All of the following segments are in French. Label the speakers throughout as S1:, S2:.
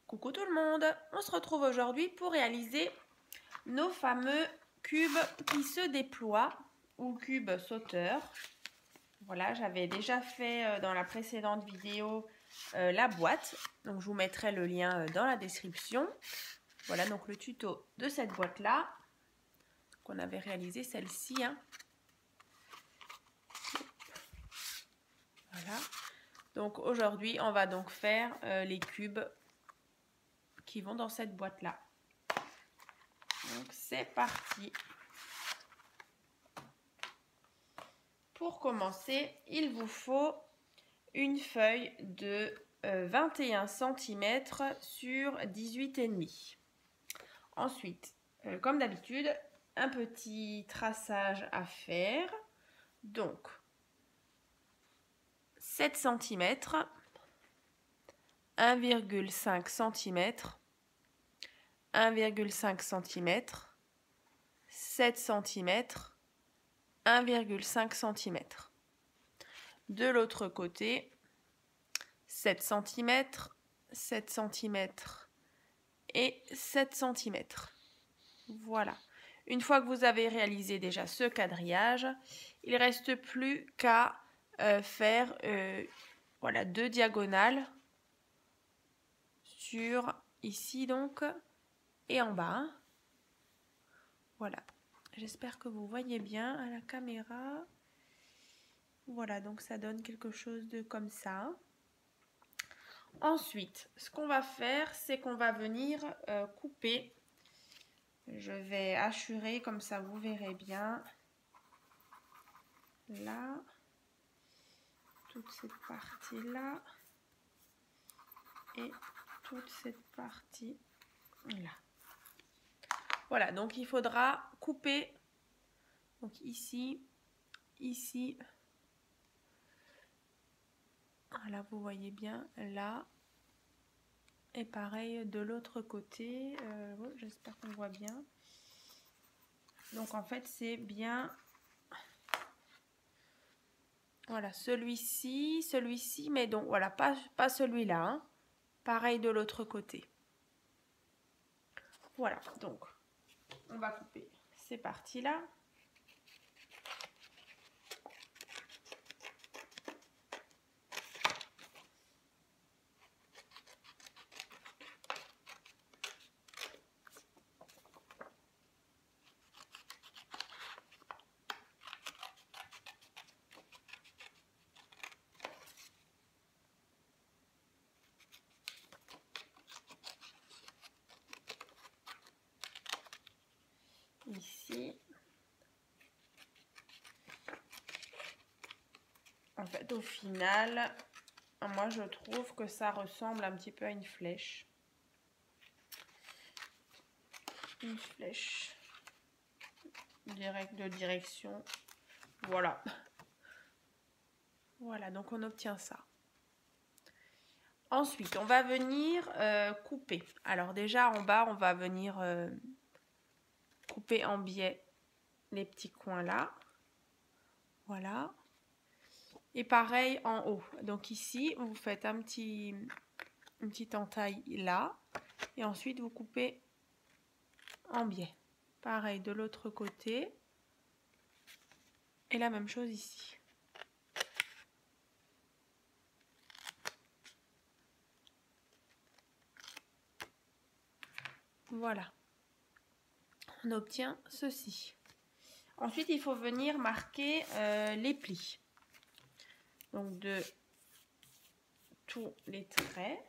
S1: Coucou tout le monde, on se retrouve aujourd'hui pour réaliser nos fameux cubes qui se déploient ou cubes sauteurs. Voilà, j'avais déjà fait dans la précédente vidéo la boîte, donc je vous mettrai le lien dans la description. Voilà donc le tuto de cette boîte là, qu'on avait réalisé celle-ci. Voilà, donc aujourd'hui on va donc faire les cubes qui vont dans cette boîte là. Donc c'est parti. Pour commencer, il vous faut une feuille de 21 cm sur 18,5. Ensuite, comme d'habitude, un petit traçage à faire. Donc, 7 cm, 1,5 cm, 1,5 cm, 7 cm, 1,5 cm. De l'autre côté, 7 cm, 7 cm et 7 cm. Voilà. Une fois que vous avez réalisé déjà ce quadrillage, il ne reste plus qu'à faire voilà, 2 diagonales sur ici donc et en bas. Voilà. J'espère que vous voyez bien à la caméra. Voilà, donc ça donne quelque chose de comme ça. Ensuite, ce qu'on va faire, c'est qu'on va venir couper. Je vais hachurer comme ça, vous verrez bien. Là, toute cette partie-là et toute cette partie-là. Voilà, donc il faudra couper. Donc ici, ici. Là, vous voyez bien, là. Et pareil de l'autre côté. J'espère qu'on voit bien. Donc en fait, c'est bien... Voilà, celui-ci, mais donc voilà, pas celui-là. Hein. Pareil de l'autre côté. Voilà, donc on va couper ces parties-là. Ici. En fait, au final, moi je trouve que ça ressemble un petit peu à une flèche. Une flèche de direction. Voilà. Voilà, donc on obtient ça. Ensuite, on va venir couper. Alors déjà, en bas, on va venir couper en biais les petits coins là. Voilà. Et pareil en haut. Donc ici, vous faites une petite entaille là. Et ensuite, vous coupez en biais. Pareil de l'autre côté. Et la même chose ici. Voilà. On obtient ceci. Ensuite, il faut venir marquer les plis. Donc de tous les traits.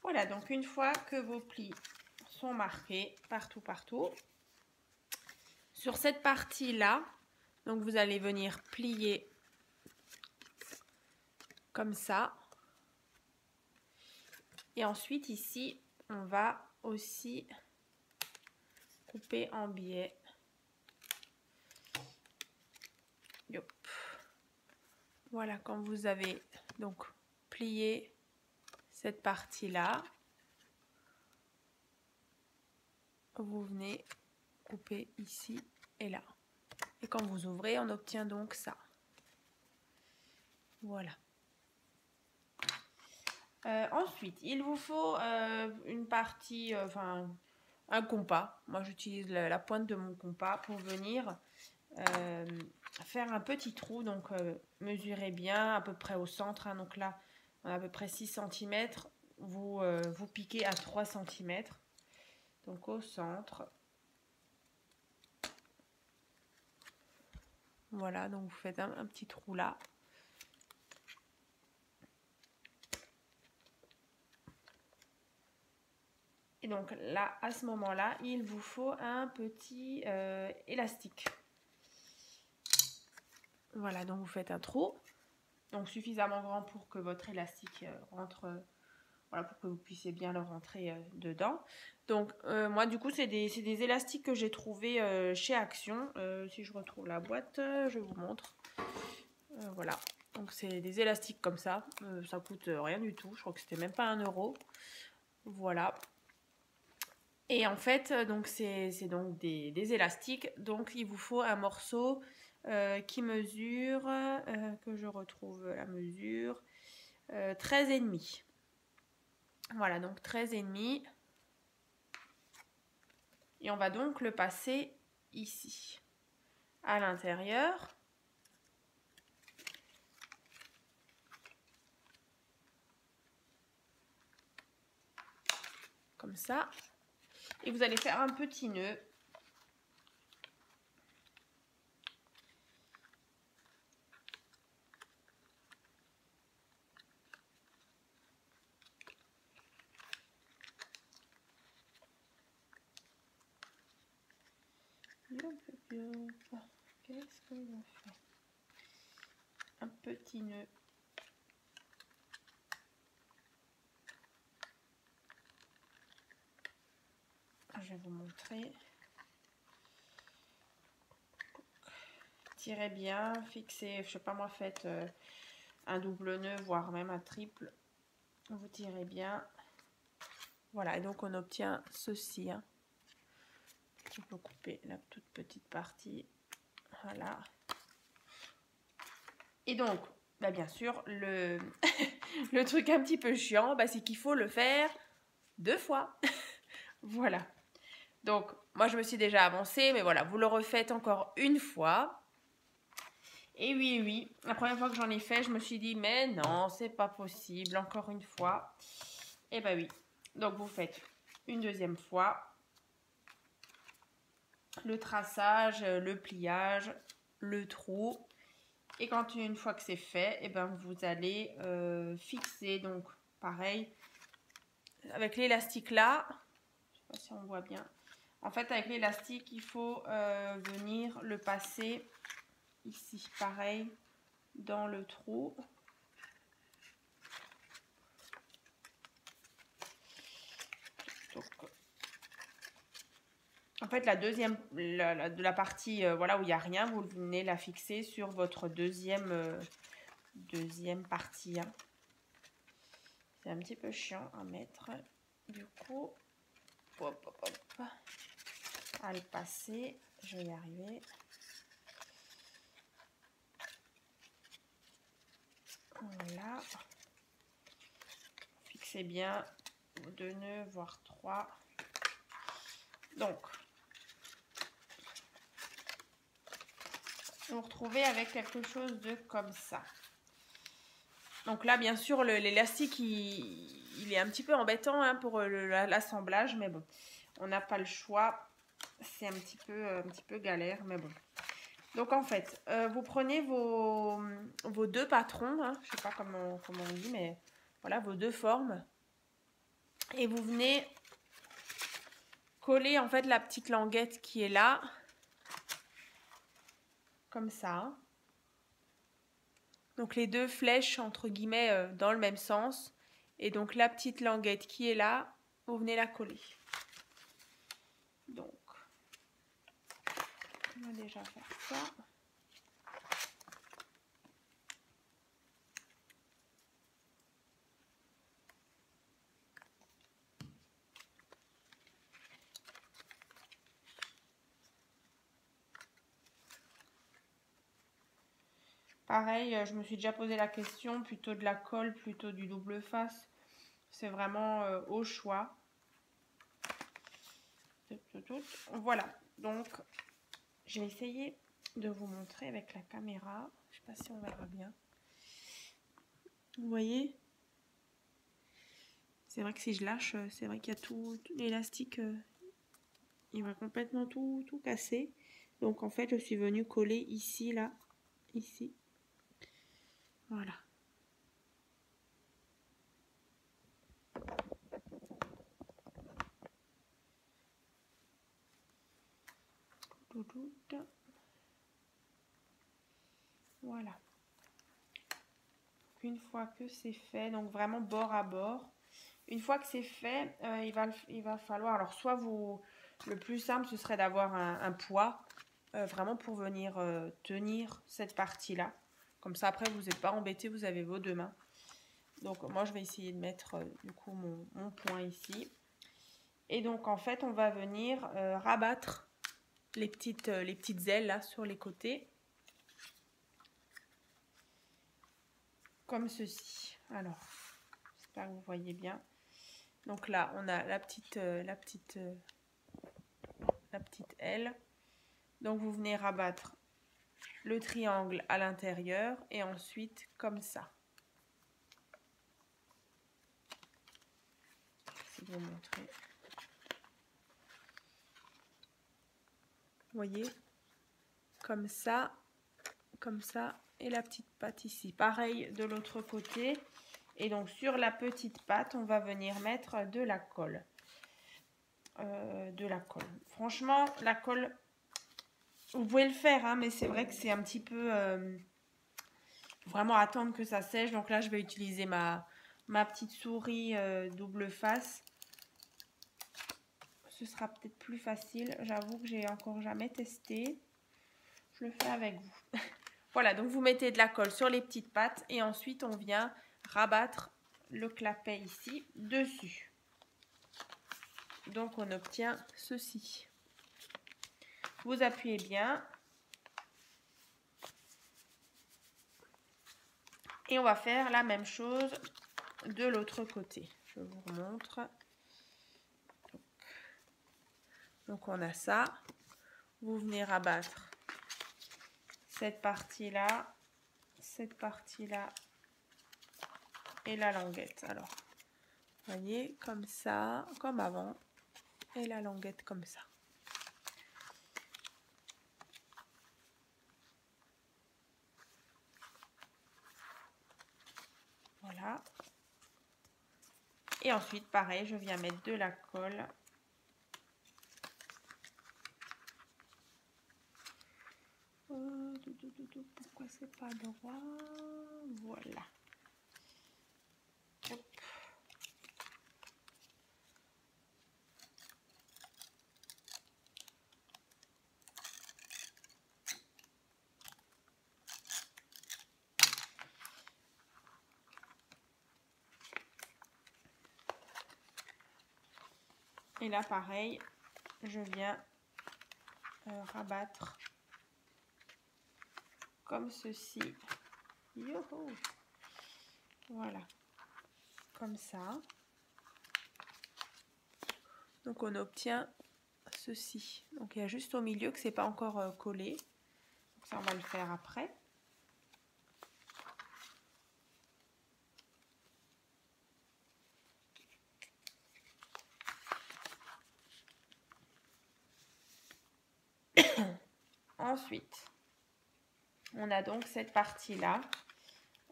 S1: Voilà, donc une fois que vos plis sont marqués partout, sur cette partie-là, donc vous allez venir plier comme ça. Et ensuite ici, on va aussi couper en biais. Yop. Voilà, quand vous avez donc plié cette partie-là, vous venez couper ici et là. Et quand vous ouvrez, on obtient donc ça. Voilà. Ensuite, il vous faut une partie, enfin un compas. Moi, j'utilise la pointe de mon compas pour venir faire un petit trou. Donc, mesurez bien à peu près au centre. Hein, donc là, on a à peu près 6 cm. Vous piquez à 3 cm. Donc, au centre. Voilà, donc vous faites un petit trou là. Et donc là, à ce moment-là, il vous faut un petit élastique. Voilà, donc vous faites un trou, donc suffisamment grand pour que votre élastique rentre, voilà, pour que vous puissiez bien le rentrer dedans. Donc moi du coup c'est des élastiques que j'ai trouvés chez Action. Si je retrouve la boîte, je vous montre. Voilà, donc c'est des élastiques comme ça, ça coûte rien du tout, je crois que c'était même pas 1 €. Voilà. Et en fait, donc c'est donc des élastiques. Donc il vous faut un morceau qui mesure, que je retrouve la mesure, 13,5. Voilà, donc 13,5. Et on va donc le passer ici, à l'intérieur. Comme ça. Et vous allez faire un petit nœud. Qu'est-ce que l'on fait? Un petit nœud. Je vais vous montrer. Tirez bien, fixez, je sais pas moi, faites un double nœud, voire même un triple. Vous tirez bien. Voilà, et donc on obtient ceci. Hein. On peut couper la toute petite partie. Voilà. Et donc, bah bien sûr, le truc un petit peu chiant, bah c'est qu'il faut le faire 2 fois. Voilà. Donc, moi je me suis déjà avancée, mais voilà, vous le refaites encore une fois. Et oui, la première fois que j'en ai fait, je me suis dit, mais non, c'est pas possible, encore une fois. Et bah oui. Donc, vous faites une deuxième fois. Le traçage, le pliage, le trou. Et quand une fois que c'est fait, et ben vous allez fixer, donc pareil, avec l'élastique là, je sais pas si on voit bien. En fait, avec l'élastique, il faut venir le passer ici, pareil, dans le trou. Donc, en fait, la deuxième, la partie voilà, où il n'y a rien, vous venez la fixer sur votre deuxième partie. Hein. C'est un petit peu chiant à mettre. Du coup, hop, hop, hop, à le passer. Je vais y arriver. Voilà. Fixez bien 2 nœuds, voire 3. Donc, vous vous retrouvez avec quelque chose de comme ça. Donc là, bien sûr, l'élastique, il est un petit peu embêtant hein, pour l'assemblage, mais bon, on n'a pas le choix. C'est un petit peu galère, mais bon. Donc en fait, vous prenez vos 2 patrons, hein, je ne sais pas comment on dit, mais voilà, vos 2 formes. Et vous venez coller en fait la petite languette qui est là, comme ça. Donc les deux flèches entre guillemets dans le même sens. Et donc la petite languette qui est là, vous venez la coller. Donc, on va déjà faire ça. Pareil, je me suis déjà posé la question, plutôt de la colle, plutôt du double face. C'est vraiment au choix. Voilà, donc je vais essayer de vous montrer avec la caméra. Je ne sais pas si on verra bien. Vous voyez? C'est vrai que si je lâche, c'est vrai qu'il y a tout l'élastique, il va complètement tout casser. Donc en fait, je suis venue coller ici, là, ici. Voilà. Voilà. Une fois que c'est fait, donc vraiment bord à bord. Une fois que c'est fait, il va falloir, alors soit vous, le plus simple ce serait d'avoir un poids, vraiment pour venir tenir cette partie-là. Comme ça après vous n'êtes pas embêté, vous avez vos deux mains. Donc moi je vais essayer de mettre du coup mon point ici. Et donc en fait on va venir rabattre les petites ailes là sur les côtés. Comme ceci. Alors, j'espère que vous voyez bien. Donc là on a la petite aile. Donc vous venez rabattre le triangle à l'intérieur et ensuite comme ça. Je vais vous montrer. Vous voyez, comme ça et la petite patte ici. Pareil de l'autre côté. Et donc sur la petite patte, on va venir mettre de la colle. Franchement, la colle, vous pouvez le faire, hein, mais c'est vrai que c'est un petit peu... vraiment attendre que ça sèche. Donc là, je vais utiliser ma petite souris double face. Ce sera peut-être plus facile. J'avoue que j'ai encore jamais testé. Je le fais avec vous. Voilà, donc vous mettez de la colle sur les petites pattes et ensuite on vient rabattre le clapet ici dessus. Donc on obtient ceci. Vous appuyez bien. Et on va faire la même chose de l'autre côté. Je vous remontre. Donc on a ça. Vous venez rabattre cette partie-là et la languette. Alors, vous voyez, comme ça, comme avant, et la languette comme ça. Voilà. Et ensuite, pareil, je viens mettre de la colle. Pourquoi c'est pas droit? Voilà. Hop. Et là, pareil, je viens rabattre comme ceci. Yoho! Voilà, comme ça. Donc on obtient ceci. Donc il y a juste au milieu que c'est pas encore collé. Donc ça on va le faire après. Ensuite, on a donc cette partie-là,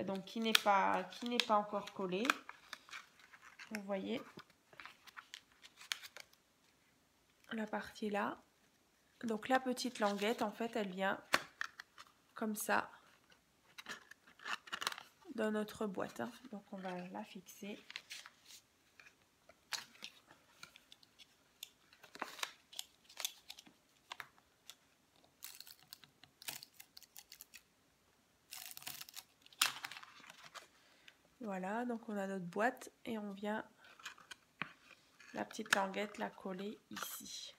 S1: donc qui n'est pas encore collée. Vous voyez, la partie là. Donc la petite languette, en fait, elle vient comme ça dans notre boîte. Hein. Donc on va la fixer. Voilà, donc on a notre boîte et on vient la petite languette la coller ici.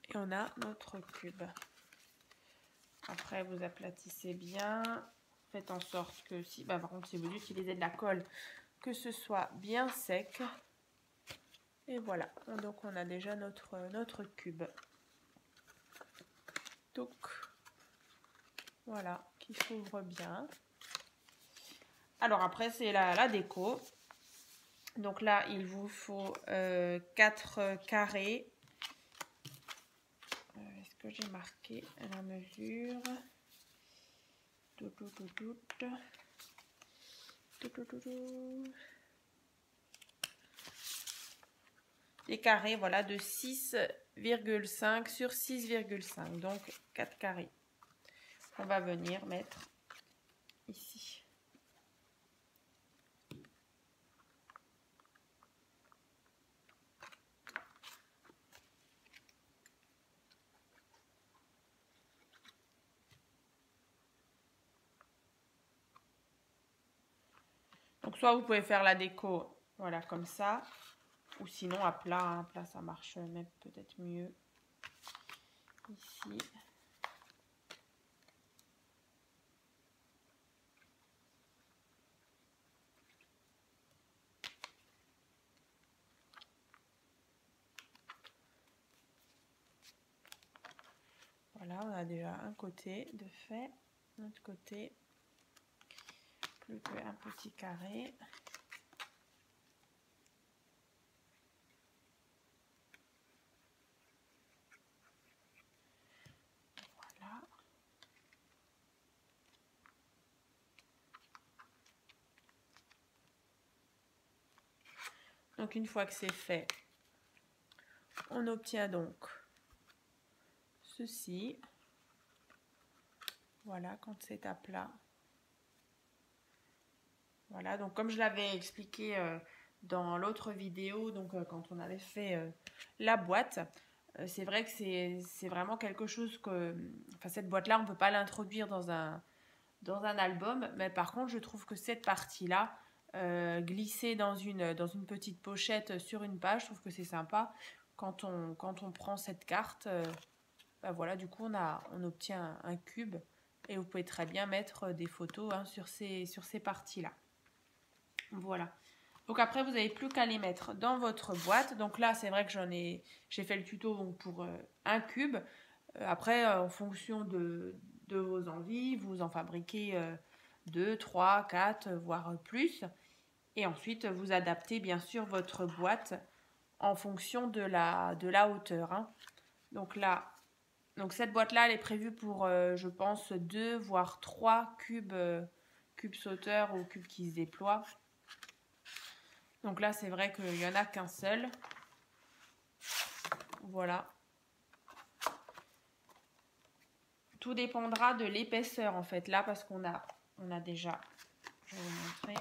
S1: Et on a notre cube. Après, vous aplatissez bien. Faites en sorte que si, par contre, si vous utilisez de la colle, que ce soit bien sec. Et voilà. Donc, on a déjà notre cube. Donc, voilà, qui s'ouvre bien. Alors, après, c'est la déco. Donc là, il vous faut 4 carrés. Est-ce que j'ai marqué la mesure? Des carrés, voilà, de 6,5 sur 6,5. Donc 4 carrés. On va venir mettre ici. Donc soit vous pouvez faire la déco, voilà, comme ça, ou sinon à plat, hein, à plat ça marche même peut-être mieux. Ici. Voilà, on a déjà un côté de fait, l'autre côté, plus qu'un petit carré. Voilà. Donc une fois que c'est fait, on obtient donc ceci. Voilà, quand c'est à plat. Voilà, donc comme je l'avais expliqué dans l'autre vidéo, donc quand on avait fait la boîte, c'est vrai que c'est vraiment quelque chose que... Enfin, cette boîte-là, on ne peut pas l'introduire dans un album, mais par contre, je trouve que cette partie-là, glisser dans une petite pochette sur une page, je trouve que c'est sympa. Quand on prend cette carte, voilà, du coup, on obtient un cube et vous pouvez très bien mettre des photos hein, sur ces parties-là. Voilà. Donc après, vous n'avez plus qu'à les mettre dans votre boîte. Donc là, c'est vrai que j'ai fait le tuto donc, pour un cube. Après, en fonction de vos envies, vous en fabriquez 2, 3, 4, voire plus. Et ensuite, vous adaptez bien sûr votre boîte en fonction de la hauteur. Hein. Donc là, cette boîte-là, elle est prévue pour, je pense, 2, voire 3 cubes sauteurs ou cubes qui se déploient. Donc là, c'est vrai qu'il n'y en a qu'un seul. Voilà. Tout dépendra de l'épaisseur, en fait. Là, parce qu'on a déjà... Je vais vous montrer.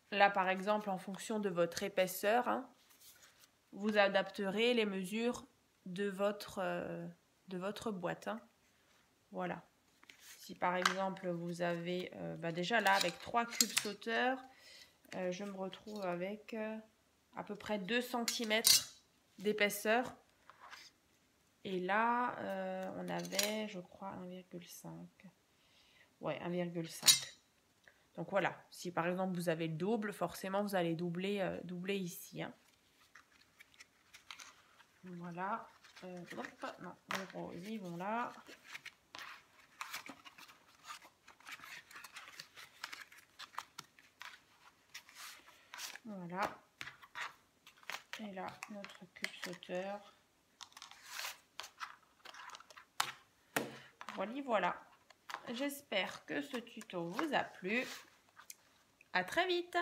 S1: Là, par exemple, en fonction de votre épaisseur, hein, vous adapterez les mesures de votre boîte. Hein. Voilà. Si, par exemple, vous avez... déjà, là, avec 3 cubes sauteurs, je me retrouve avec... à peu près 2 cm d'épaisseur. Et là, on avait, je crois, 1,5. Ouais, 1,5. Donc voilà, si par exemple vous avez le double, forcément vous allez doubler ici. Hein. Voilà. Non, les roses, ils vont là. Voilà. Et là, notre cube sauteur. Voilà. J'espère que ce tuto vous a plu. À très vite!